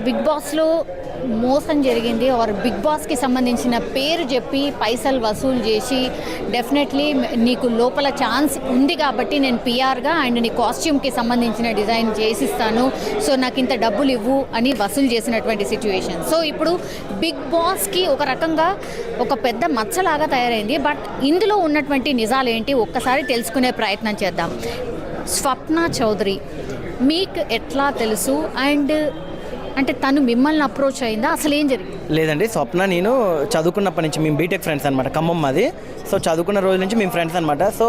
Big బాస్లో మోసం జరిగింది ఆర్ బిగ్ బాస్కి సంబంధించిన పేరు చెప్పి పైసలు వసూలు చేసి డెఫినెట్లీ నీకు లోపల ఛాన్స్ ఉంది కాబట్టి నేను పిఆర్గా అండ్ నీ కాస్ట్యూమ్కి సంబంధించిన డిజైన్ చేసిస్తాను, సో నాకు ఇంత డబ్బులు ఇవ్వు అని వసూలు చేసినటువంటి సిచ్యువేషన్. సో ఇప్పుడు బిగ్ బాస్కి ఒక రకంగా ఒక పెద్ద మచ్చలాగా తయారైంది. బట్ ఇందులో ఉన్నటువంటి నిజాలేంటి ఒక్కసారి తెలుసుకునే ప్రయత్నం చేద్దాం. స్వప్న చౌదరి మీకు ఎట్లా తెలుసు అండ్ అంటే తను మిమ్మల్ని అప్రోచ్ అయిందా, అసలు ఏం జరిగింది? లేదండి, స్వప్న నేను చదువుకున్నప్పటి నుంచి మేము బీటెక్ ఫ్రెండ్స్ అనమాట, ఖమ్మం మాది. సో చదువుకున్న రోజు నుంచి మేము ఫ్రెండ్స్ అనమాట. సో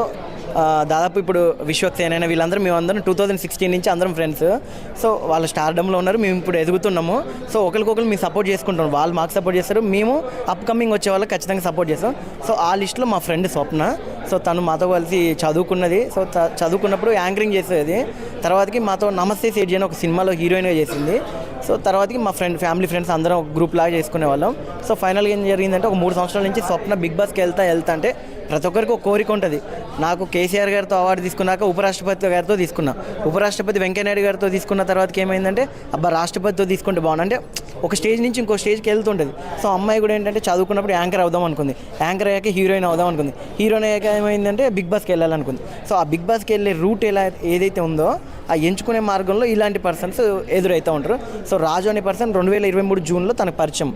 దాదాపు ఇప్పుడు విశ్వక్సేన వీళ్ళందరూ మేమందరం 2016 నుంచి అందరం ఫ్రెండ్స్. సో వాళ్ళు స్టార్డమ్లో ఉన్నారు, మేము ఇప్పుడు ఎదుగుతున్నాము. సో ఒకరికొకరు మేము సపోర్ట్ చేసుకుంటాం, వాళ్ళు మాకు సపోర్ట్ చేస్తారు, మేము అప్కమింగ్ వచ్చే వాళ్ళకి ఖచ్చితంగా సపోర్ట్ చేస్తాం. సో ఆ లిస్ట్లో మా ఫ్రెండ్ స్వప్న. సో తను మాతో కలిసి చదువుకున్నది. సో చదువుకున్నప్పుడు యాంకరింగ్ చేసేది. తర్వాతకి మాతో నమస్తే సేఠ్ అని ఒక సినిమాలో హీరోయిన్గా చేసింది. సో తర్వాతకి మా ఫ్యామిలీ ఫ్రెండ్స్ అందరం గ్రూప్ లాగా చేసుకునే వాళ్ళం. సో ఫైనల్గా ఏం జరిగిందంటే ఒక 3 సంవత్సరాల నుంచి స్వప్న బిగ్ బాస్కి వెళ్తా అంటే ప్రతి ఒక్కరికి ఒక కోరిక ఉంటుంది. నాకు కేసీఆర్ గారితో అవార్డు తీసుకున్నాక ఉపరాష్ట్రపతి గారితో తీసుకున్నా, ఉపరాష్ట్రపతి వెంకయ్యనాయుడు గారితో తీసుకున్న తర్వాతకి ఏమైందంటే అబ్బా రాష్ట్రపతితో తీసుకుంటే బాగుంది అంటే ఒక స్టేజ్ నుంచి ఇంకో స్టేజ్కి వెళ్తుంటుంది. సో అమ్మాయి కూడా ఏంటంటే చదువుకున్నప్పుడు యాంకర్ అవుదాం అనుకుంది, యాంకర్ అయ్యాక హీరోయిన్ అవుదాం అనుకుంది, హీరోయిన్ అయ్యాక ఏమైందంటే బిగ్ బాస్కి వెళ్ళాలనుకుంది. సో ఆ బిగ్ బాస్కి వెళ్ళే రూట్ ఏదైతే ఉందో ఆ ఎంచుకునే మార్గంలో ఇలాంటి పర్సన్స్ ఎదురవుతూ ఉంటారు. సో రాజు అనే పర్సన్ 2023 జూన్లో తనకు పరిచయం.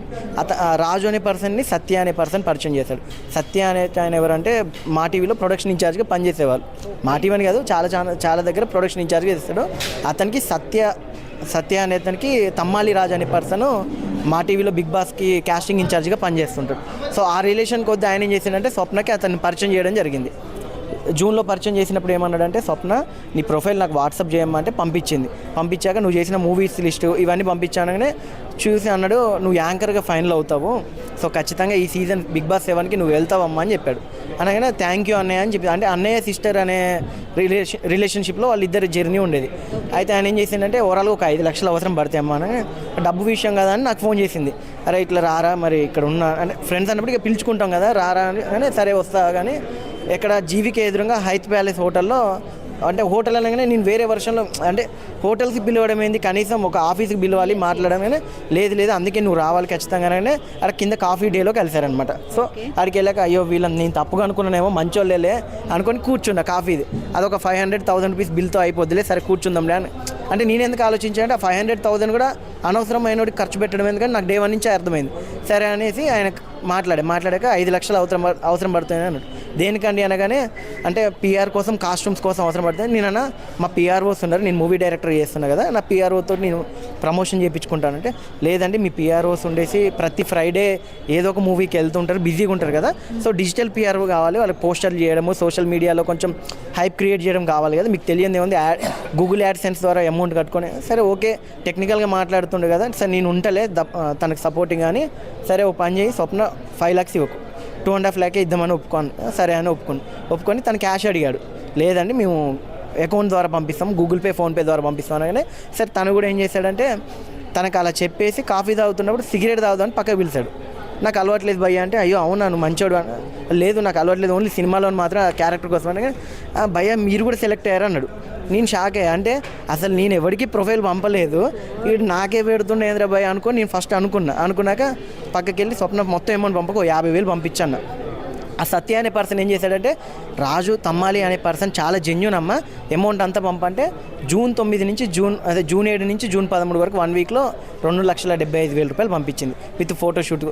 రాజు అనే పర్సన్ని సత్య అనే పర్సన్ పరిచయం చేశాడు. సత్య అనే ఆయన ఎవరంటే మా టీవీలో ప్రొడక్షన్ ఇన్ఛార్జ్గా పనిచేసేవాళ్ళు. మా టీవీ అని కాదు, చాలా దగ్గర ప్రొడక్షన్ ఇన్ఛార్జ్గా చేస్తాడు. అతనికి సత్య అనే అతనికి తమ్మాలి రాజు అనే పర్సన్ మా టీవీలో బిగ్ బాస్కి కాస్టింగ్ ఇన్ఛార్జ్గా పనిచేస్తుంటాడు. సో ఆ రిలేషన్ కొద్ది ఆయన ఏం చేసిందంటే స్వప్నకి అతన్ని పరిచయం చేయడం జరిగింది. జూన్లో పరిచయం చేసినప్పుడు ఏమన్నాడంటే స్వప్న నీ ప్రొఫైల్ నాకు వాట్సాప్ చేయమంటే పంపించాక నువ్వు చేసిన మూవీస్ లిస్టు ఇవన్నీ పంపించానగానే చూసి అన్నాడు నువ్వు యాంకర్గా ఫైనల్ అవుతావు, సో ఖచ్చితంగా ఈ సీజన్ బిగ్ బాస్ 7కి నువ్వు వెళ్తావమ్మా అని చెప్పాడు. అనగానే థ్యాంక్ యూ అన్నయ్య అని చెప్పి, అంటే అన్నయ్య సిస్టర్ అనే రిలేషన్షిప్లో వాళ్ళిద్దరు జర్నీ ఉండేది. అయితే ఆయన ఏం చేసిందంటే ఓవరాల్గా ఒక 5 లక్షలు అవసరం పడతాయమ్మా అని, డబ్బు విషయం కదా అని నాకు ఫోన్ చేసింది. అరే ఇట్లా రారా మరి ఇక్కడ ఉన్న అంటే ఫ్రెండ్స్ అన్నప్పుడు ఇక పిలుచుకుంటాం కదా రారా అని, సరే వస్తా కానీ ఎక్కడ జీవికి ఎదురుగా హైత్ ప్యాలెస్ హోటల్లో, అంటే హోటల్ అనగానే నేను వేరే వర్షన్లో అంటే హోటల్కి పిలవడం ఏంది, కనీసం ఒక ఆఫీస్కి పిలవాలి మాట్లాడమే లేదు అందుకే నువ్వు రావాలి ఖచ్చితంగానే అక్కడ కింద కాఫీ డేలో కలిసారనమాట. సో అక్కడికి వెళ్ళాక అయ్యో వీళ్ళని నేను తప్పుగా అనుకున్నానేమో మంచోళ్ళే అనుకొని కూర్చున్నా. కాఫీది అదొక 500,000 రూపీస్ బిల్తో అయిపోద్దిలే, సరే కూర్చుందాంలే అని. అంటే నేను ఎందుకు ఆలోచించానంటే ఆ 500,000 కూడా అనవసరమైనోడికి ఖర్చు పెట్టడం ఎందుకంటే నాకు డే 1 నుంచి అర్థమైంది. సరే అనేసి ఆయన మాట్లాడాక 5 లక్షలు అవసరం పడుతుంది అన్నాడు. దేనికండి అనగానే అంటే పిఆర్ కోసం కాస్ట్యూమ్స్ కోసం అవసరం పడుతుంది. నేనన్నా మా పిఆర్ఓస్ ఉన్నారు, నేను మూవీ డైరెక్టర్ చేస్తున్నా కదా, నా పిఆర్ఓతో నేను ప్రమోషన్ చేయించుకుంటానంటే లేదండి మీ పిఆర్ఓస్ ఉండేసి ప్రతి ఫ్రైడే ఏదో ఒక మూవీకి వెళ్తుంటారు, బిజీగా ఉంటారు కదా, సో డిజిటల్ పిఆర్ఓ కావాలి, వాళ్ళకి పోస్టర్లు చేయడము సోషల్ మీడియాలో కొంచెం హైప్ క్రియేట్ చేయడం కావాలి కదా, మీకు తెలియదు ఏముంది గూగుల్ యాడ్సెన్స్ ద్వారా అమౌంట్ కట్టుకొని సరే ఓకే టెక్నికల్గా మాట్లాడుతుండే కదా, సరే నేను ఉంటలే తనకు సపోర్టింగ్ అని, సరే ఓ పని చేయి స్వప్న 5 lakhs ఇవ్వకు 2.5 lakh ఇద్దామని సరే అని ఒప్పుకొని తను క్యాష్ అడిగాడు. లేదండి మేము అకౌంట్ ద్వారా పంపిస్తాం, గూగుల్ పే ఫోన్పే ద్వారా పంపిస్తాం అనగానే సరే తను కూడా ఏం చేశాడంటే తనకు అలా చెప్పేసి కాఫీ తాగుతున్నప్పుడు సిగరెట్ తాగుదామని పక్కకు పిలిచాడు. నాకు అలవాట్లేదు భయ్య అంటే అయ్యో అవునా నువ్వు మంచోడు, లేదు నాకు అలవాట్లేదు ఓన్లీ సినిమాలో మాత్రం ఆ క్యారెక్టర్ కోసం అనగా భయ్య మీరు కూడా సెలెక్ట్ అయ్యారు అన్నాడు. నేను షాక్ అయ్యా, అంటే అసలు నేను ఎవరికి ప్రొఫైల్ పంపలేదు, వీడు నాకే పెడుతుండే ఏంద్రా భయ్య అనుకో నేను ఫస్ట్ అనుకున్నాక పక్కకి వెళ్ళి స్వప్న మొత్తం అమౌంట్ పంపకు 50,000 పంపించాను. ఆ సత్య అనే పర్సన్ ఏం చేశాడంటే రాజు తమ్మాలి అనే పర్సన్ చాలా జెన్యూన్ అమ్మ అమౌంట్ అంతా పంపంటే జూన్ 9 నుంచి జూన్ 7 నుంచి జూన్ 13 వరకు 1 వీక్లో 2,75,000 రూపాయలు పంపించింది విత్ ఫోటోషూట్.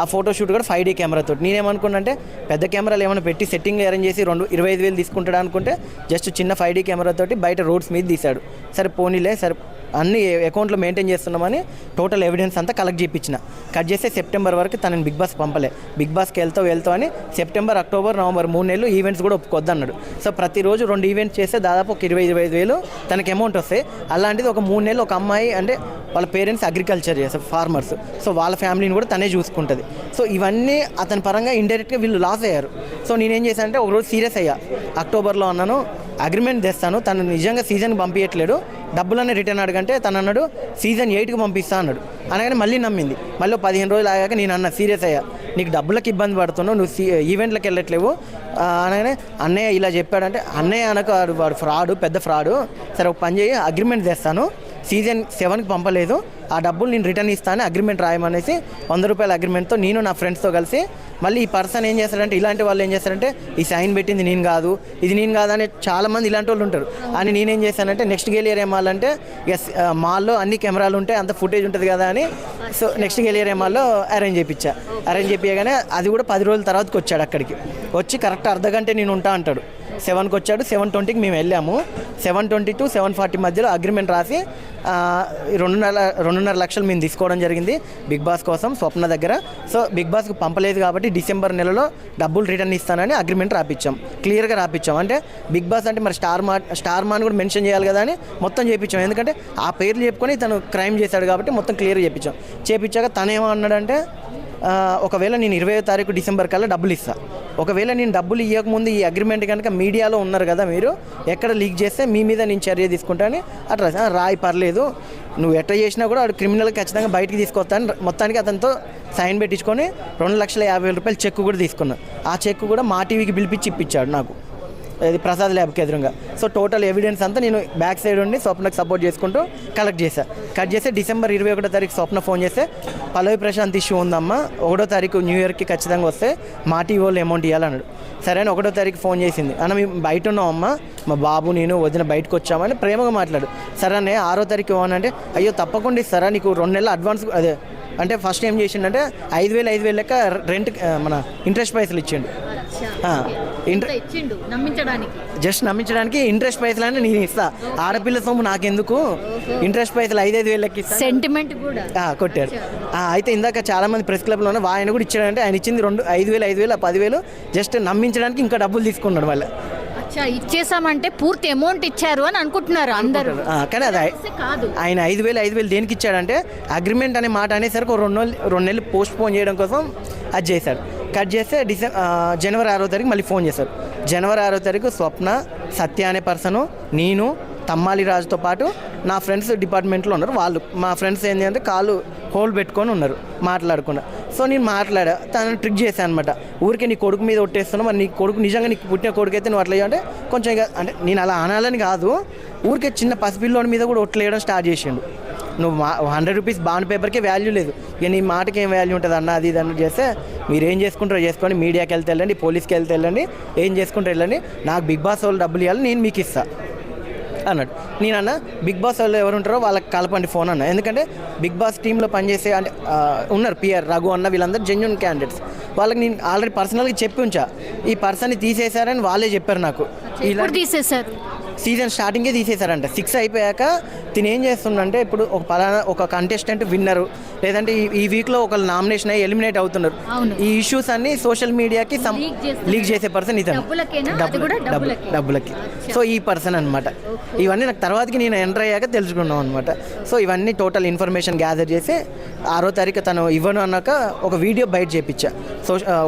ఆ ఫోటోషూట్ కూడా 5D కెమెరాతో. నేనేమనుకున్నా అంటే పెద్ద కెమెరాలు ఏమైనా పెట్టి సెట్టింగ్ అరేంజ్ చేసి 25,000 తీసుకుంటాడు అనుకుంటే జస్ట్ చిన్న 5D కెమెరాతోటి బయట రోడ్స్ మీద తీశాడు. సరే పోనీలే సరే అన్ని అకౌంట్లో మెయింటైన్ చేస్తున్నామని టోటల్ ఎవిడెన్స్ అంతా కలెక్ట్ చేయించిన. కట్ చేస్తే సెప్టెంబర్ వరకు తనని బిగ్ బాస్ పంపలే. బిగ్ బాస్కి వెళ్తావు అని సెప్టెంబర్ అక్టోబర్ నవంబర్ 3 నెలలు ఈవెంట్స్ కూడా ఒప్పుకొద్దన్నాడు. సో ప్రతిరోజు 2 ఈవెంట్స్ చేస్తే దాదాపు ఒక 20,000 తనకి అమౌంట్ వస్తాయి. అలాంటిది ఒక 3 నెలలు ఒక అమ్మాయి అంటే వాళ్ళ పేరెంట్స్ అగ్రికల్చర్ చేస్తారు ఫార్మర్స్, సో వాళ్ళ ఫ్యామిలీని కూడా తనే చూసుకుంటుంది. సో ఇవన్నీ అతని పరంగా ఇండైరెక్ట్గా వీళ్ళు లాస్ అయ్యారు. సో నేనేం చేశానంటే ఒకరోజు సీరియస్ అయ్యా, అక్టోబర్లో అన్నాను అగ్రిమెంట్ తెస్తాను, తను నిజంగా సీజన్కి పంపించట్లేడు డబ్బులన్నీ రిటర్న్ అడగంటే తను అన్నాడు సీజన్ 8కి పంపిస్తా అన్నాడు. అనగానే మళ్ళీ నమ్మింది. మళ్ళీ 15 రోజులు ఆగాక నేను అన్న సీరియస్ అయ్యా, నీకు డబ్బులకు ఇబ్బంది పడుతున్నావు, నువ్వు ఈవెంట్లకు వెళ్ళట్లేవు అనగానే అన్నయ్య ఇలా చెప్పాడంటే అన్నయ్య అనక వాడు ఫ్రాడు, పెద్ద ఫ్రాడు, సరే ఒక పని చేయి అగ్రిమెంట్ తెస్తాను సీజన్ 7కి పంపలేదు, ఆ డబ్బులు నేను రిటర్న్ ఇస్తాను అగ్రిమెంట్ రాయమనేసి 100 రూపాయల అగ్రిమెంట్తో నేను నా ఫ్రెండ్స్తో కలిసి మళ్ళీ ఈ పర్సన్ ఏం చేస్తారంటే, ఇలాంటి వాళ్ళు ఏం చేస్తారంటే ఈ సైన్ పెట్టింది నేను కాదు, ఇది నేను కాదు అని చాలామంది ఇలాంటి వాళ్ళు ఉంటారు. అని నేనేం చేశానంటే నెక్స్ట్ గెలియర్ ఏమాలంటే ఎస్ మాల్లో అన్ని కెమెరాలు ఉంటాయి, అంత ఫుటేజ్ ఉంటుంది కదా అని సో నెక్స్ట్ గెలియర్ ఏమాల్లో అరేంజ్ చేయించగానే అది కూడా 10 రోజుల తర్వాతకి వచ్చాడు. అక్కడికి వచ్చి కరెక్ట్ అర్ధగంట నేను ఉంటా అంటాడు. 7కి వచ్చాడు, 7:20కి మేము వెళ్ళాము. 7:20 to 7:40 మధ్యలో అగ్రిమెంట్ రాసి 2.5 లక్షలు మేము తీసుకోవడం జరిగింది బిగ్ బాస్ కోసం స్వప్న దగ్గర. సో బిగ్ బాస్కి పంపలేదు కాబట్టి డిసెంబర్ నెలలో డబ్బులు రిటర్న్ ఇస్తానని అగ్రిమెంట్ రాపించాం, క్లియర్గా రాపించాం. అంటే బిగ్ బాస్ అంటే మరి స్టార్ మాన్ కూడా మెన్షన్ చేయాలి కదా అని మొత్తం చేయించాం. ఎందుకంటే ఆ పేర్లు చెప్పుకొని తను క్రైమ్ చేశాడు కాబట్టి మొత్తం క్లియర్గా చేయించాక తను ఏమన్నాడంటే ఒకవేళ నేను 20వ తారీఖు డిసెంబర్ కల్లా డబ్బులు ఇస్తాను, ఒకవేళ నేను డబ్బులు ఇవ్వకముందు ఈ అగ్రిమెంట్ కనుక మీడియాలో ఉన్నారు కదా మీరు ఎక్కడ లీక్ చేస్తే మీ మీద నేను చర్య తీసుకుంటాను అట్లా రాయి పర్లేదు, నువ్వు ఎట్లా చేసినా కూడా వాడు క్రిమినల్ ఖచ్చితంగా బయటికి తీసుకొస్తాను. మొత్తానికి అతనితో సైన్ పెట్టించుకొని 2,50,000 రూపాయలు చెక్ కూడా తీసుకున్నాను. ఆ చెక్ కూడా మా టీవీకి పిలిపించి ఇప్పించాడు నాకు, అది ప్రసాద్ ల్యాబ్కి ఎదురుగా. సో టోటల్ ఎవిడెన్స్ అంతా నేను బ్యాక్ సైడ్ ఉండి స్వప్నకు సపోర్ట్ చేసుకుంటూ కట్ చేస్తే డిసెంబర్ 21వ తారీఖు స్వప్న ఫోన్ చేస్తే పల్లవి ప్రశాంత్ ఇష్యూ ఉందమ్మా, 1వ తారీఖు న్యూ ఇయర్కి ఖచ్చితంగా వస్తే మా టీవీ వాళ్ళు అమౌంట్ ఇవ్వాలన్నాడు. సరే అని 1వ తారీఖు ఫోన్ చేసింది, అన్న మేము బయట ఉన్నామమ్మా, మా బాబు నేను వదిన బయటకు వచ్చామని ప్రేమగా మాట్లాడు. సరే అనే 6వ తారీఖు ఇవ్వనంటే అయ్యో తప్పకుండా ఇస్తారా, నీకు 2 నెలలు అడ్వాన్స్ అదే అంటే ఫస్ట్ ఏం చేసిండంటే 5,000 లెక్క రెంట్ మన ఇంట్రెస్ట్ పైసలు ఇచ్చిండు. జస్ట్ నమ్మించడానికి ఇంట్రెస్ట్ పైసలు అని నేను ఇస్తా, ఆడపిల్ల సొమ్ము నాకెందుకు, ఇంట్రెస్ట్ పైసలు 5,000 లెక్క ఇస్తా సెంటిమెంట్ కూడా కొట్టాడు. అయితే ఇందాక చాలా మంది ప్రెస్ క్లబ్లో ఉన్న ఆయన కూడా ఇచ్చాడంటే ఆయన ఇచ్చింది 5,000 10,000 జస్ట్ నమ్మించడానికి ఇంకా డబ్బులు తీసుకున్నాడు వాళ్ళ. ఇచ్చేసామంటే పూర్తి అమౌంట్ ఇచ్చారు అని అనుకుంటున్నారు అందరూ, కానీ అది కాదు. ఆయన 5,000 దేనికి ఇచ్చాడంటే అగ్రిమెంట్ అనే మాట అనేసరికి 2 నెలలు పోస్ట్ పోన్ చేయడం కోసం అది చేశాడు. కట్ చేస్తే జనవరి 6వ తారీఖు మళ్ళీ ఫోన్ చేశారు. జనవరి 6వ తారీఖు స్వప్న, సత్య అనే పర్సను, నేను, తమ్మాలి రాజుతో పాటు నా ఫ్రెండ్స్ డిపార్ట్మెంట్లో ఉన్నారు. వాళ్ళు మా ఫ్రెండ్స్ ఏంటి అంటే కాళ్ళు హోల్డ్ పెట్టుకొని ఉన్నారు మాట్లాడకుండా. సో నేను మాట్లాడా, తను ట్రిక్ చేశాను అనమాట. ఊరికే నీ కొడుకు మీద ఒట్టేస్తున్నావు, మరి నీ కొడుకు నిజంగా నీకు పుట్టిన కొడుకు అయితే నువ్వు అట్లా అంటే కొంచెం ఇక అంటే నేను అలా అనాలని కాదు, ఊరికే చిన్న పసిపిల్లోని మీద కూడా ఒట్లేయడం స్టార్ట్ చేసిండు. నువ్వు 100 రూపీస్ బాండ్ పేపర్కే వాల్యూ లేదు, ఇక నీ మాటకి ఏం వాల్యూ ఉంటుంది అన్న అది అన్నట్టు చేస్తే మీరు ఏం చేసుకుంటారో చేసుకోండి, మీడియాకి వెళ్తే వెళ్ళండి, పోలీస్కి వెళ్తే వెళ్ళండి, ఏం చేసుకుంటారో వెళ్ళండి, నాకు బిగ్ బాస్ వాళ్ళు డబ్బులు ఇవ్వాలి, నేను మీకు ఇస్తాను అన్నాడు. నేనన్నా బిగ్ బాస్ వాళ్ళు ఎవరు ఉంటారో వాళ్ళకి కలపండి ఫోన్ అన్న, ఎందుకంటే బిగ్ బాస్ టీంలో పనిచేసే అంటే ఉన్నారు పిఆర్ రఘు అన్న, వీళ్ళందరూ జెన్యూన్ క్యాండిడేట్స్, వాళ్ళకి నేను ఆల్రెడీ పర్సనల్గా చెప్పి ఉంచా, ఈ పర్సన్ని తీసేశారని వాళ్ళే చెప్పారు నాకు. ఇలా తీసేశారు సీజన్ స్టార్టింగే తీసేశారంట. 6 అయిపోయాక తిని ఏం చేస్తుందంటే ఇప్పుడు ఒక కంటెస్టెంట్ విన్నరు లేదంటే ఈ వీక్లో ఒకళ్ళు నామినేషన్ అయ్యి ఎలిమినేట్ అవుతున్నారు, ఈ ఇష్యూస్ అన్ని సోషల్ మీడియాకి లీక్ చేసే పర్సన్ ఇతను, డబ్బులకి. సో ఈ పర్సన్ అనమాట. ఇవన్నీ నాకు తర్వాతకి నేను ఎంటర్ అయ్యాక తెలుసుకున్నాం అనమాట. సో ఇవన్నీ టోటల్ ఇన్ఫర్మేషన్ గ్యాదర్ చేసి 6వ తారీఖు తను ఇవ్వను అన్నాక ఒక వీడియో బయట చేయించా.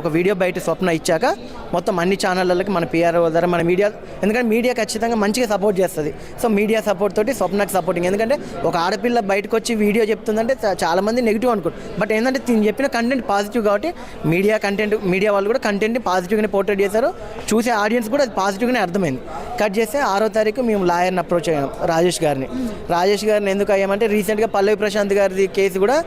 ఒక వీడియో బయట స్వప్న ఇచ్చాక మొత్తం అన్ని ఛానళ్ళకి మన పిఆర్ ద్వారా మన మీడియా, ఎందుకంటే మీడియా ఖచ్చితంగా మంచిగా సపోర్ట్ చేస్తుంది. సో మీడియా సపోర్ట్ తోటి స్వప్నకి సపోర్టింగ్, ఎందుకంటే ఒక ఆడపిల్ల బయటకు వచ్చి వీడియో చెప్తుందంటే చాలామంది నెగిటివ్ అనుకోరు, బట్ ఏంటంటే నేను చెప్పిన కంటెంట్ పాజిటివ్ కాబట్టి మీడియా వాళ్ళు కూడా కంటెంట్ని పాజిటివ్గానే పోర్ట్రేట్ చేశారు, చూసే ఆడియన్స్ కూడా అది పాజిటివ్గానే అర్థమైంది. కట్ చేస్తే 6వ తారీఖు మేము లాయర్ని అప్రోచ్ అయ్యాం, రాజేష్ గారిని ఎందుకు అయ్యామంటే రీసెంట్గా పల్లవి ప్రశాంత్ గారి కేసు కూడా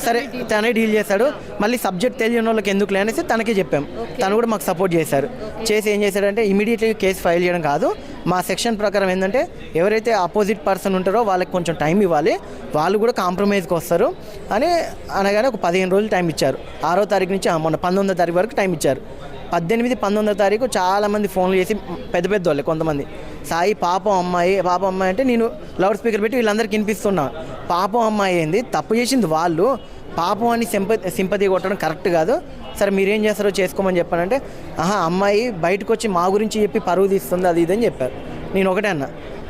సరే తనే డీల్ చేశాడు, మళ్ళీ సబ్జెక్ట్ తెలియని వాళ్ళకి ఎందుకు లేనేసి తనకే చెప్పాం, తను కూడా మాకు సపోర్ట్ చేసి ఏం చేశాడంటే ఇమీడియట్లీ కేసు ఫైల్ చేయడం కాదు, మా సెక్షన్ ప్రకారం ఏంటంటే ఎవరైతే ఆపోజిట్ పర్సన్ ఉంటారో వాళ్ళకి కొంచెం టైం ఇవ్వాలి, వాళ్ళు కూడా కాంప్రమైజ్కి వస్తారు అని అనగానే ఒక 15 రోజులు టైం ఇచ్చారు. 6వ తారీఖు నుంచి మొన్న 19వ తారీఖు వరకు టైం ఇచ్చారు. 18, 19వ తారీఖు చాలామంది ఫోన్లు చేసి పెద్ద వాళ్ళే కొంతమంది సాయి పాపం అమ్మాయి అంటే నేను లౌడ్ స్పీకర్ పెట్టి వీళ్ళందరికీ వినిపిస్తున్నా, పాపం అమ్మాయి ఏంది, తప్పు చేసింది వాళ్ళు, పాపం అని సింపతి కొట్టడం కరెక్ట్ కాదు, సరే మీరేం చేస్తారో చేసుకోమని చెప్పానంటే అమ్మాయి బయటకు వచ్చి మా గురించి చెప్పి పరువు తీస్తుంది అది ఇదని చెప్పారు. నేను ఒకటే అన్న,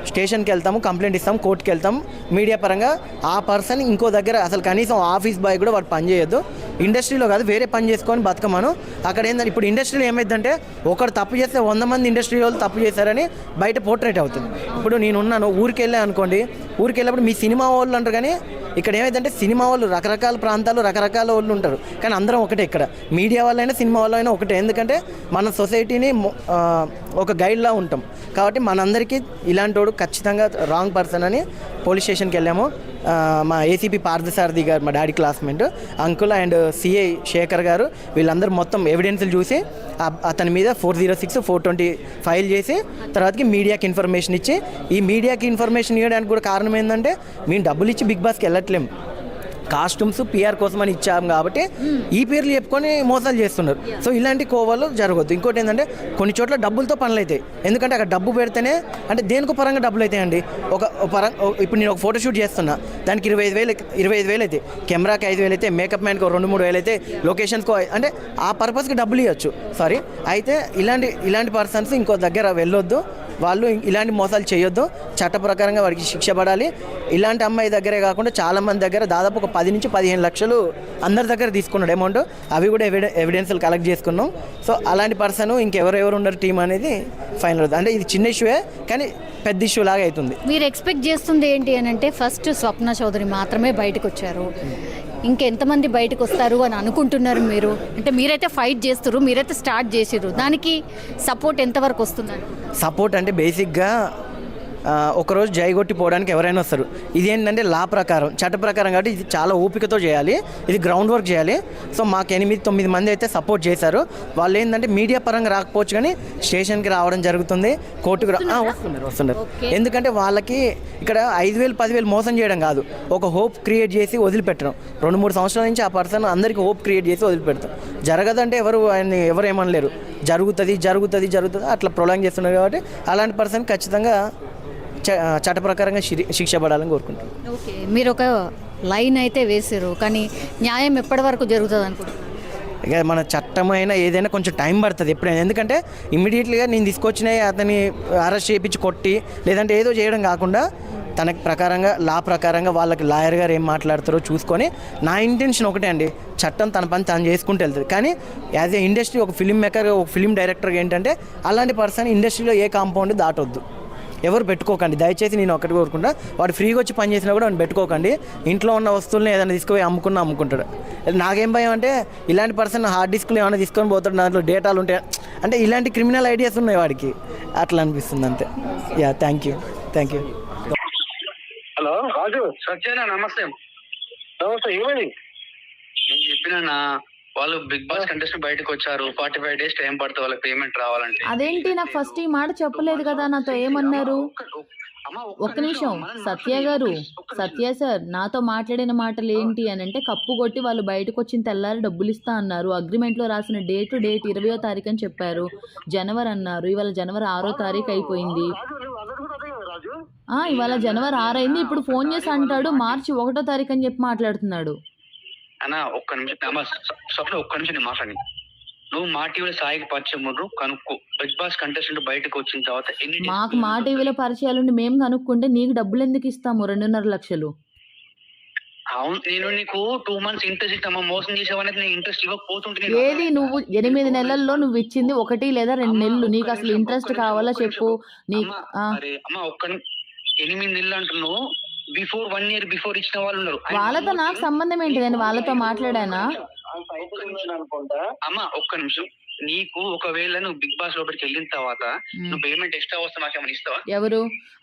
స్టేషన్కి వెళ్తాము, కంప్లైంట్ ఇస్తాం, కోర్టుకి వెళ్తాం, మీడియా పరంగా ఆ పర్సన్ ఇంకో దగ్గర అసలు కనీసం ఆఫీస్ బాయ్ కూడా వాడు పని చేయొద్దు, ఇండస్ట్రీలో కాదు వేరే పని చేసుకొని బతకమను. అక్కడ ఏంటంటే ఇప్పుడు ఇండస్ట్రీలో ఏమైందంటే ఒకరు తప్పు చేస్తే 100 మంది ఇండస్ట్రీ వాళ్ళు తప్పు చేశారని బయట పోర్ట్రేట్ అవుతుంది. ఇప్పుడు నేనున్నాను ఊరికి వెళ్ళా అనుకోండి, ఊరికి వెళ్ళినప్పుడు మీ సినిమా వాళ్ళు అంటారు, కానీ ఇక్కడ ఏమైందంటే సినిమా వాళ్ళు రకరకాల ప్రాంతాలు రకరకాల వాళ్ళు ఉంటారు, కానీ అందరం ఒకటే. ఇక్కడ మీడియా వాళ్ళైనా సినిమా వాళ్ళైనా ఒకటే, ఎందుకంటే మన సొసైటీని ఒక గైడ్లా ఉంటాం కాబట్టి మనందరికీ ఇలాంటి వాడు ఖచ్చితంగా రాంగ్ పర్సన్ అని పోలీస్ స్టేషన్కి వెళ్ళాము. మా ఏసీపీ పార్థసారథి గారు, మా daddy classmate uncle, and CI Sekhar గారు, వీళ్ళందరూ మొత్తం ఎవిడెన్స్లు చూసి అతని మీద 406, 420 ఫైల్ చేసి తర్వాతకి మీడియాకి ఇన్ఫర్మేషన్ ఇచ్చి, ఈ మీడియాకి ఇన్ఫర్మేషన్ ఇవ్వడానికి కూడా కారణం ఏంటంటే మేము డబ్బులు ఇచ్చి బిగ్ బాస్కి వెళ్ళట్లేము, కాస్ట్యూమ్స్ పిఆర్ కోసం అని ఇచ్చాము కాబట్టి ఈ పేర్లు చెప్పుకొని మోసాలు చేస్తున్నారు. సో ఇలాంటి కోవాలు జరగద్దు. ఇంకోటి ఏంటంటే కొన్ని చోట్ల డబ్బులతో పనులు అవుతాయి. ఎందుకంటే అక్కడ డబ్బు పెడితేనే అంటే దేనికో పరంగా డబ్బులు అవుతాయండి. ఇప్పుడు నేను ఒక ఫోటోషూట్ చేస్తున్నా, దానికి 25,000 అయితే, కెమెరాకి 5,000 అయితే, మేకప్ మ్యాన్కి 2-3 అయితే, లొకేషన్స్కో అంటే ఆ పర్పస్కి డబ్బులు ఇవ్వచ్చు. అయితే ఇలాంటి పర్సన్స్ ఇంకో దగ్గర వెళ్ళొద్దు, వాళ్ళు ఇలాంటి మోసాలు చేయొద్దు, చట్ట ప్రకారంగా వాడికి శిక్ష పడాలి. ఇలాంటి అమ్మాయి దగ్గరే కాకుండా చాలామంది దగ్గర దాదాపు ఒక 10 నుంచి 15 లక్షలు అందరి దగ్గర తీసుకున్నాడు అమౌంట్. అవి కూడా ఎవిడెన్స్లు కలెక్ట్ చేసుకున్నాం. సో అలాంటి పర్సన్ ఇంకెవరెవరు ఉన్నారు టీం అనేది ఫైనల్ అవుతుంది. అంటే ఇది చిన్న ఇష్యూయే కానీ పెద్ద ఇష్యూ లాగా అవుతుంది. మీరు ఎక్స్పెక్ట్ చేస్తుంది ఏంటి అని అంటే, ఫస్ట్ స్వప్న చౌదరి మాత్రమే బయటకు వచ్చారు, ఇంకెంతమంది బయటకు వస్తారు అని అనుకుంటున్నారు మీరు? అంటే మీరైతే ఫైట్ చేస్తారు, మీరైతే స్టార్ట్ చేసిర్రు, దానికి సపోర్ట్ ఎంతవరకు వస్తుందండి? సపోర్ట్ అంటే బేసిక్గా ఒకరోజు జైగొట్టి పోవడానికి ఎవరైనా వస్తారు. ఇది ఏంటంటే లా ప్రకారం, చట్ట ప్రకారం కాబట్టి ఇది చాలా ఓపికతో చేయాలి, ఇది గ్రౌండ్ వర్క్ చేయాలి. సో మాకు 8-9 మంది అయితే సపోర్ట్ చేశారు. వాళ్ళు ఏంటంటే మీడియా పరంగా రాకపోవచ్చు కానీ స్టేషన్కి రావడం జరుగుతుంది, కోర్టుకు వస్తున్నారు. ఎందుకంటే వాళ్ళకి ఇక్కడ 5,000, 10,000 మోసం చేయడం కాదు, ఒక హోప్ క్రియేట్ చేసి వదిలిపెట్టడం. 2-3 సంవత్సరాల నుంచి ఆ పర్సన్ అందరికీ హోప్ క్రియేట్ చేసి వదిలిపెడతాం. జరగదంటే ఎవరు ఏమనలేరు, జరుగుతుంది అట్లా ప్రొలాంగ్ చేస్తున్నారు. కాబట్టి అలాంటి పర్సన్ ఖచ్చితంగా చట్ట ప్రకారంగా శిక్ష పడాలని కోరుకుంటున్నాను. ఓకే, మీరు ఒక లైన్ అయితే వేసారు, కానీ న్యాయం ఎప్పటి వరకు జరుగుతుంది అనుకుంటున్నారు? ఇక మన చట్టమైనా ఏదైనా కొంచెం టైం పడుతుంది ఎప్పుడైనా. ఎందుకంటే ఇమ్మీడియట్లీగా నేను తీసుకొచ్చిన అతన్ని అరెస్ట్ చేయించి కొట్టి లేదంటే ఏదో చేయడం కాకుండా తనకి ప్రకారంగా లా ప్రకారంగా వాళ్ళకి లాయర్ గారు ఏం మాట్లాడతారో చూసుకొని, నా ఇంటెన్షన్ ఒకటే అండి, చట్టం తన పని తను చేసుకుంటూ వెళ్తుంది. కానీ యాజ్ ఏ ఇండస్ట్రీ, ఒక ఫిలిం మేకర్, ఒక ఫిలిం డైరెక్టర్గా ఏంటంటే అలాంటి పర్సన్ ఇండస్ట్రీలో ఏ కాంపౌండ్ దాటొద్దు, ఎవరు పెట్టుకోకండి దయచేసి. నేను ఒకటి కోరుకుంటా, వాడు ఫ్రీగా వచ్చి పని చేసినా కూడా వాడిని పెట్టుకోకండి. ఇంట్లో ఉన్న వస్తువులను ఏదైనా తీసుకుపోయి అమ్ముకుంటాడు. నాకేం భయం అంటే ఇలాంటి పర్సన్ హార్డ్ డిస్క్లు ఏమైనా తీసుకొని పోతాడు, దాంట్లో డేటాలు ఉంటాయి, అంటే ఇలాంటి క్రిమినల్ ఐడియాస్ ఉన్నాయి వాడికి, అట్లా అనిపిస్తుంది అంతే. Yeah, thank you. హలో రాజు. సత్యేనా? నమస్తే. ఏమని నేను చెప్పినా, వాళ్ళు బిగ్ బాస్ కంటెస్టెంట్ బయటకు వచ్చారు, 45 days టైం పడుతుంది వాళ్ళకి పేమెంట్ రావాలంటే. అదేంటి, నాకు ఫస్ట్ ఈ మాట చెప్పలేదు కదా, నాతో ఏమన్నారు? ఒక్క నిమిషం సత్య గారు, సత్య సార్ నాతో మాట్లాడిన మాటలు ఏంటి అని అంటే, కప్పు కొట్టి వాళ్ళు బయటకు వచ్చిన తెల్లారి డబ్బులు ఇస్తా అన్నారు, అగ్రిమెంట్లో రాసిన డేట్ 20వ తారీఖు అని చెప్పారు, జనవరి అన్నారు, ఇవాళ జనవరి 6వ తారీఖు అయిపోయింది. ఇవాళ జనవరి 6 అయింది, ఇప్పుడు ఫోన్ చేసి అంటాడు మార్చి 1వ తారీఖు అని చెప్పి మాట్లాడుతున్నాడు. అన్నా ఒక్క నిమిషం స్వప్న, ఒక్క నిమిషం నేను మాట్లాడి. నువ్వు మా టీవీలో సాయికి పరిచయం కనుక్కో, బిగ్ బాస్ కంటెస్టెంట్ బయటకు వచ్చిన తర్వాత మాకు మా టీవీలో పరిచయాలుండి మేము కనుక్కుంటే నీకు డబ్బులు ఎందుకు ఇస్తాము? 2.5 లక్షలు. అవును, నేను నీకు 2 months ఇంట్రెస్ట్ ఇస్తామా, మోసం చేసావనేది నేను ఇంట్రెస్ట్ ఇవ్వకపోతుంటే. ఏది నువ్వు 8 నెలల్లో నువ్వు ఇచ్చింది 1 లేదా 2 నెలలు, నీకు అసలు ఇంట్రెస్ట్ కావాలా చెప్పు. అమ్మా ఒక్క 8 నెలలు అంటున్నావు, బిఫోర్ 1 year బిఫోర్ ఇచ్చిన వాళ్ళు ఉన్నారు. వాళ్ళతో నాకు సంబంధం ఏంటి? నేను వాళ్ళతో మాట్లాడానా? అమ్మా ఒక్క నిమిషం, నీకు ఒకవేళ నువ్వు బిగ్ బాస్ లోపలికి వెళ్ళిన తర్వాత నువ్వు పేమెంట్ ఎక్స్ట్రా వస్తే మాకేమైనా ఇస్తావా? ఎవరు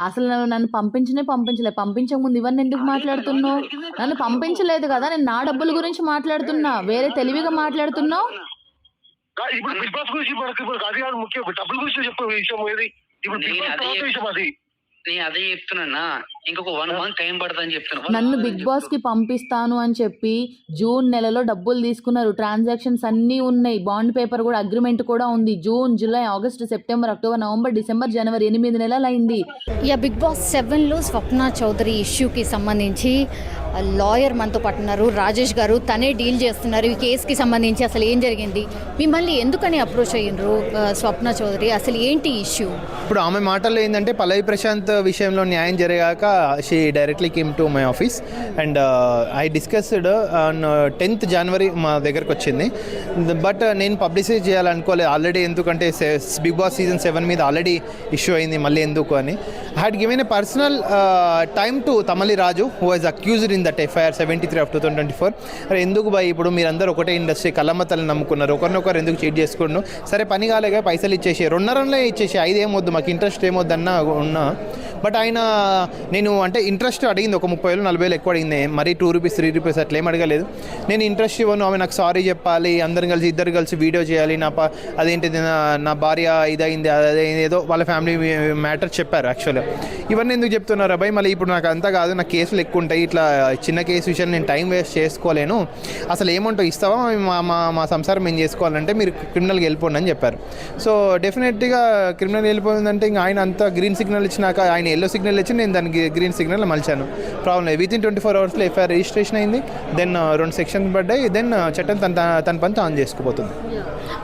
అసలు నన్ను పంపించలే, పంపించక ముందు ఇవన్నీ ఎందుకు మాట్లాడుతున్నావు? నన్ను పంపించలేదు కదా, నేను నా డబ్బుల గురించి మాట్లాడుతున్నా, వేరే తెలివిగా మాట్లాడుతున్నావు. ఇప్పుడు బిగ్ బాస్ గురించి అది కాదు ముఖ్యం, డబ్బుల గురించి చెప్పే విషయం ఏది? ఇప్పుడు విషయం అది నేను అదే చెప్తున్నా, ఇంకొక 1 month టైం పడుతుందని చెప్తున్నా. నన్ను బిగ్ బాస్ కి పంపిస్తాను అని చెప్పి జూన్ నెలలో డబ్బులు తీసుకున్నారు, ట్రాన్సాక్షన్స్ అన్నీ ఉన్నాయి, బాండ్ పేపర్ కూడా, అగ్రిమెంట్ కూడా ఉంది. June, July, August, September, October, November, December, జనవరి 8 నెలలు అయింది. బిగ్ బాస్ 7లో స్వప్న చౌదరి ఇష్యూకి సంబంధించి లాయర్ మనతో పట్టున్నారు, రాజేష్ గారు, తనే డీల్ చేస్తున్నారు ఈ కేసుకి సంబంధించి. అసలు ఏం జరిగింది, మిమ్మల్ని ఎందుకని అప్రోచ్ అయ్యిండ్రు స్వప్న చౌదరి, అసలు ఏంటి ఇష్యూ? ఇప్పుడు ఆమె మాటల్లో ఏంటంటే, పల్లవి ప్రశాంత్ విషయంలో న్యాయం జరిగాక she directly came to my office and I discussed on 10th January మా దగ్గరకు వచ్చింది. బట్ నేను పబ్లిసైజ్ చేయాలనుకోలేదు ఆల్రెడీ, ఎందుకంటే బిగ్ బాస్ సీజన్ 7 మీద ఆల్రెడీ ఇష్యూ అయింది, మళ్ళీ ఎందుకు అని. I had given a personal time to Tamali Raju, who was accused in that FIR 73 of 2024. అరే ఎందుకు బాయ్, ఇప్పుడు మీరందరూ ఒకటే ఇండస్ట్రీ, కళ్ళమ్మతల్ని నమ్ముకున్నారు, ఒకరినొకరు ఎందుకు చీట్ చేసుకున్నాను, సరే పని కాలేగా పైసలు ఇచ్చేసి 2.5 ఇచ్చేసి 5 ఏమొద్దు, మాకు ఇంట్రెస్ట్ ఏమొద్దు అన్న ఉన్నా. బట్ ఆయన నేను నేను అంటే ఇంట్రెస్ట్ అడిగింది ఒక 30,000 40,000 ఎక్కువ అడిగింది, మరీ 2 రూపీస్ 3 రూపీస్ అట్లా ఏం అడగలేదు. నేను ఇంట్రెస్ట్ ఇవ్వను, ఆమె నాకు సారీ చెప్పాలి, ఇద్దరు కలిసి వీడియో చేయాలి, అదేంటిది నా భార్య ఇదైంది అదే ఏదో వాళ్ళ ఫ్యామిలీ మ్యాటర్ చెప్పారు. యాక్చువల్గా ఇవన్నీ ఎందుకు చెప్తున్నారు అబ్బాయి, మళ్ళీ ఇప్పుడు నాకు అంతా కాదు, నాకు కేసులు ఎక్కువ ఉంటాయి, ఇట్లా చిన్న కేసు విషయాన్ని నేను టైం వేస్ట్ చేసుకోలేను, అసలు ఏమంటావు ఇస్తావా, మా సంసారం మేము చేసుకోవాలంటే మీరు క్రిమినల్కి వెళ్ళిపోండి అని చెప్పారు. సో డెఫినెట్గా క్రిమినల్ వెళ్ళిపోయిందంటే ఇంకా ఆయన అంతా గ్రీన్ సిగ్నల్ ఇచ్చినాక ఆయన ఎల్లో సిగ్నల్ ఇచ్చి నేను దానికి గ్రీన్ సిగ్నల్ మలిచాను. ప్రాబ్లం లేదు. వితిన్ 24 అవర్స్లో ఎఫ్ఐఆర్ రిజిస్ట్రేషన్ అయింది. దెన్ 2 సెక్షన్స్ పడ్డాయి. దెన్ చట్టం తన పని తాను చేసుకుపోతుంది.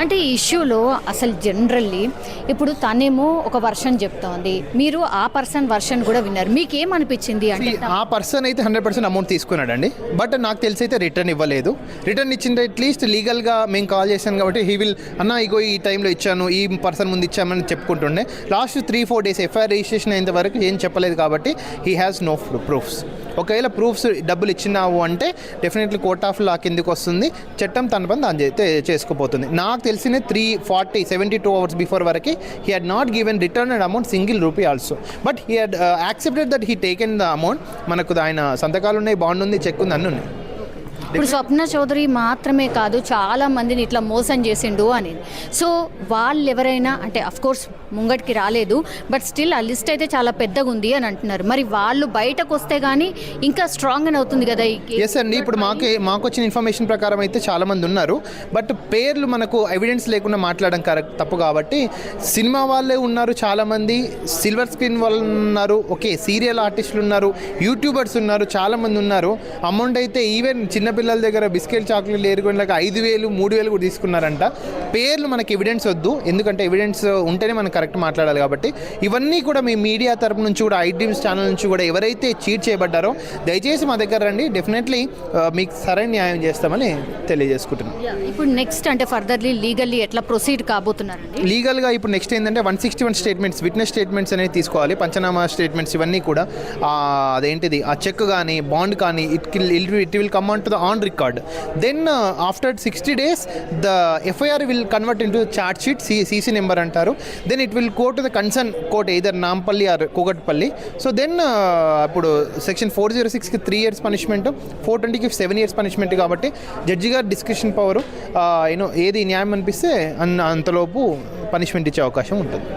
అంటే ఈ ఇష్యూలో అసలు జనరల్లీ ఇప్పుడు తనేమో ఒక వర్షన్ చెప్తోంది, మీరు ఆ పర్సన్ వర్షన్ కూడా విన్నారు, మీకేమనిపించింది? అంటే ఆ పర్సన్ అయితే 100% అమౌంట్ తీసుకున్నాడండి. బట్ నాకు తెలిసి అయితే రిటర్న్ ఇవ్వలేదు. రిటర్న్ ఇచ్చింది అట్లీస్ట్ లీగల్గా మేము కాల్ చేశాను కాబట్టి హీ విల్ అన్న ఇగో ఈ టైంలో ఇచ్చాను, ఈ పర్సన్ ముందు ఇచ్చామని చెప్పుకుంటుండే. లాస్ట్ 3-4 డేస్ ఎఫ్ఐఆర్ రిజిస్ట్రేషన్ అయినంత వరకు ఏం చెప్పలేదు కాబట్టి హీ హ్యాస్ నో ప్రూఫ్స్. ఒకవేళ ప్రూఫ్స్ డబ్బులు ఇచ్చినావు అంటే డెఫినెట్లీ కోర్ట్ ఆఫ్ లా కిందకి వస్తుంది, చట్టం తన పని తాను చేసుకుపోతుంది. నాకు తెలిసిన 72 hours బిఫోర్ వరకు he had not given return amount single rupee also. But he had accepted that he taken the amount. మనకు ఆయన సంతకాలు ఉన్నాయి, బాండ్ ఉంది, చెక్ ఉంది, అన్నీ ఉన్నాయి. ఇప్పుడు స్వప్న చౌదరి మాత్రమే కాదు, చాలా మందిని ఇట్లా మోసం చేసిండు అని. సో వాళ్ళు ఎవరైనా అంటే అఫ్కోర్స్ ముంగటికి రాలేదు, బట్ స్టిల్ ఆ లిస్ట్ అయితే చాలా పెద్దగా ఉంది అని అంటున్నారు. మరి వాళ్ళు బయటకు వస్తే కానీ ఇంకా స్ట్రాంగ్ అని అవుతుంది కదా ఈ కేసు. ఎస్ అండి, ఇప్పుడు మాకు వచ్చిన ఇన్ఫర్మేషన్ ప్రకారం అయితే చాలామంది ఉన్నారు. బట్ పేర్లు మనకు ఎవిడెన్స్ లేకుండా మాట్లాడడం కరెక్ట్ తప్పు కాబట్టి సినిమా వాళ్ళే ఉన్నారు, చాలామంది సిల్వర్ స్క్రీన్ వాళ్ళు ఉన్నారు, ఓకే సీరియల్ ఆర్టిస్టులు ఉన్నారు, యూట్యూబర్స్ ఉన్నారు, చాలామంది ఉన్నారు. అమౌంట్ అయితే ఈవెన్ చిన్నపిల్లల దగ్గర బిస్కెట్ చాక్లెట్లు ఏరుకునేలాగా 5,000 3,000 కూడా తీసుకున్నారంట. పేర్లు మనకి ఎవిడెన్స్ వద్దు, ఎందుకంటే ఎవిడెన్స్ ఉంటేనే మనం కరెక్ట్ మాట్లాడాలి కాబట్టి. ఇవన్నీ కూడా మీ మీడియా తరపు నుంచి కూడా ఐడ్రీమ్స్ ఛానల్ నుంచి కూడా ఎవరైతే చీట్ చేయబడ్డారో దయచేసి మా దగ్గర రండి, డెఫినెట్లీ మీకు సరైన న్యాయం చేస్తామని తెలియజేసుకుంటున్నాం. ఇప్పుడు నెక్స్ట్ అంటే ఫర్దర్లీ లీగల్లీ ఎట్లా ప్రొసీడ్ కాబోతున్నారండి? లీగల్గా ఇప్పుడు నెక్స్ట్ ఏంటంటే 161 స్టేట్మెంట్స్, విట్నెస్ స్టేట్మెంట్స్ అనేవి తీసుకోవాలి, పంచనామా స్టేట్మెంట్స్ ఇవన్నీ కూడా. అదేంటిది ఆ చెక్ కానీ బాండ్ కానీ it will come on to the on record. Then after 60 days the FIR will convert in to chart sheet, CC number అంటారు. Then it will go to the concern court, either Nampally or Kukatpally. So then ఇప్పుడు section 406కి 3 years punishment, 420కి 7 years punishment కాబట్టి judge గారు description power ఏది న్యాయం అనిపిస్తే అంతలోపు పనిష్మెంట్ ఇచ్చే అవకాశం ఉంటుంది.